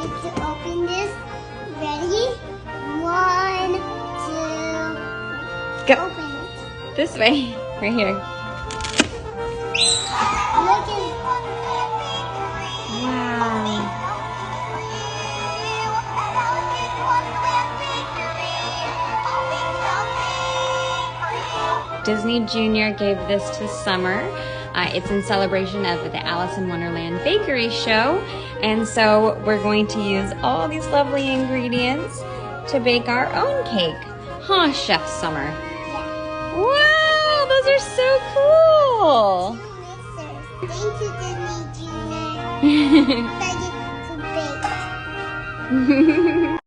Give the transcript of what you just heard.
ready to open this? Ready? 1, 2, Go. open it. This way. Right here. Look at Wow. Disney Junior gave this to Summer. It's in celebration of the Alice in Wonderland Bakery Show. And so we're going to use all these lovely ingredients to bake our own cake. Huh, Chef Summer? Yeah. Wow, those are so cool. Thank you, Disney Junior. Excited to bake.